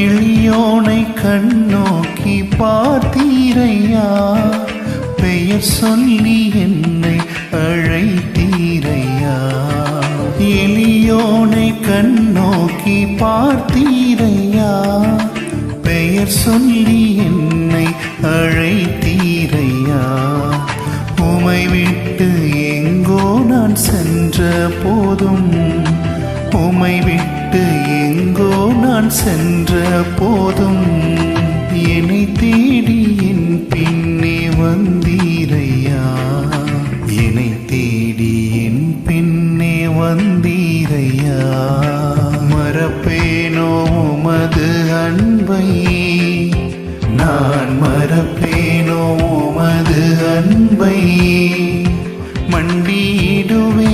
எளியோனை கண்ணோக்கி பார்த்தீரையா, பெயர் சொல்லி என்னை அழைத்தீரையா. எளியோனை கண்ணோக்கி பார்த்தீரையா, பெயர் சொல்லி என்னை அழைத்தீரையா. உமை விட்டு எங்கோ நான் சென்ற போதும், உமை விட்டு எங்கோ நான் சென்ற போதும், என்னை தேடி என் பின்னே வந்தீரையா, என்னை தேடி என் பின்னே வந்தீரையா. மறப்பேனோ உமது அன்பை, நான் மறப்பேனோ உமது அன்பை, மண்டியிடுவே